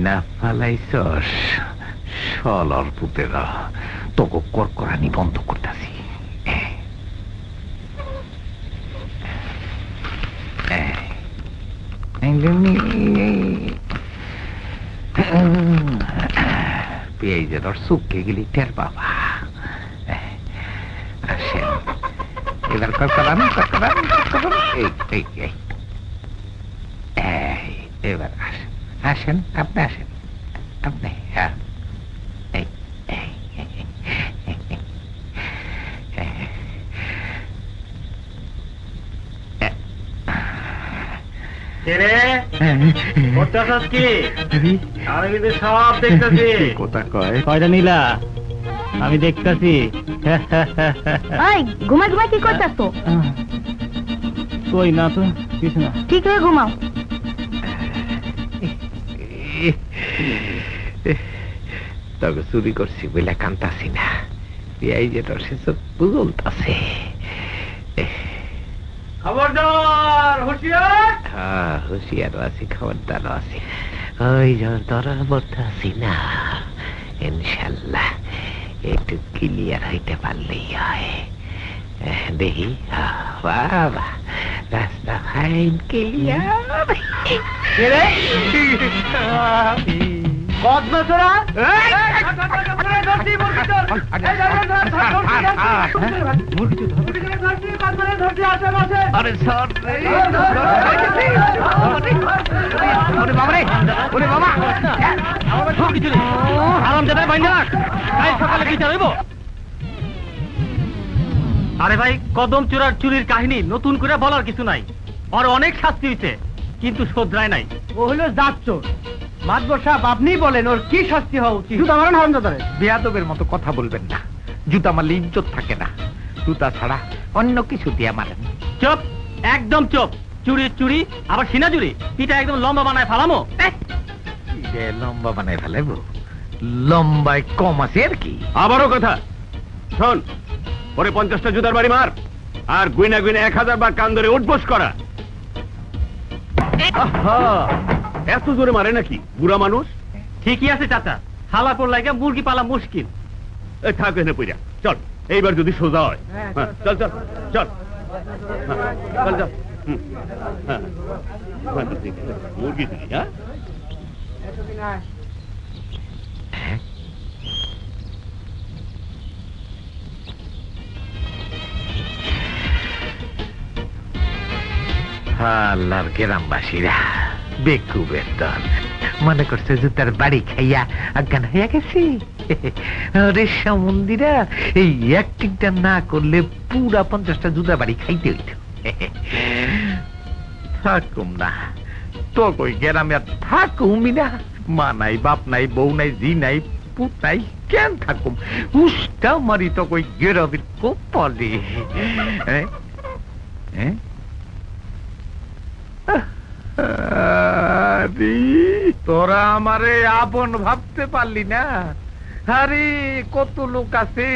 না ফালাইছস সলর পুতেরা, তোকে করকরানি বন্ধ করতেছি। পেঁয়াজের শুকিয়ে গেলি টের বাবা। আসেন এবার করকরান করকরান করকরান। এবার আসেন আসেন, আপনি আসেন, আপনি। হ্যাঁ সব দেখতেছি। কয়টা নিলা? আমি দেখতেছি। ঘুমাই ঘুমাই কি করতেছো? কই না তো কিছু না। ঠিক হয়ে ঘুমাও। তবে চুরি করছি বলে কান্তাছি না, এই যে বুঝলতাছে। খবরদার, হুঁশিয়ার। হ্যাঁ হুঁশিয়ারও আছি, খবরদারও আছি। ওই ধরা বলতেছি না, ইনশাল্লাহ একটু ক্লিয়ার হইতে পারলেই হয়। দেখি বাবা, রাস্তা ফাইন ক্লিয়ার। আরে ভাই, কদম চোরার চুরির কাহিনী নতুন করে বলার কিছু নাই। ওর অনেক শাস্তি হয়েছে, কিন্তু শোধরায় নাই। ও হলো জাত চোর। মাতবর সাহেব, আপনি বলেন ওর কি শাস্তি হওয়া উচিত? জুতা মারেন হারামজাদারে। বেয়াদবের মতো কথা বলবেন না, জুতা মারলে ইজ্জত থাকে না। জুতা ছাড়া অন্য কিছু দিয়া মারেন। চুপ, একদম চুপ। চুরি চুরি, আবার সিনা চুরি, পিঠা একদম লম্বা বানায় ফালামো। লম্বা বানায় ফেলাইব? লম্বায় কম আছে আর কি। আবারও কথা শোন, পরে 50টা জুতার বাড়ি মার, আর গুইনা গুইনা 1000 বার কান ধরে উঠবোস করা। এত জোরে মারে নাকি বুড়া মানুষ? ঠিকই আছে চাচা, হালা পর লাগে মুরগি পালা মুশকিল। থাক এনে পইরা, চল এইবার যদি সোজা হয়। চল চল চল চল চল। মুরগি দিলি? আল্লাহর গ্রামবাসীরা বেকুবের দল, মনে করছে জুতার বাড়ি খাইয়া অজ্ঞান হইয়া গেছি। মন্দিরা এই অ্যাক্টিংটা না করলে পুরা 50টা জুতা বাড়ি খাইতে হইত। থাকুম না তো কই গ্রামে, আর থাকুমি না। মা নাই, বাপ নাই, বউ নাই, জি নাই, পুত নাই, কেন থাকুম? উষ্টা মারি তো কই গেরাবির কপালে। তোরা আমারে আপন ভাবতে পারলি না? আরে কত লোক আছে।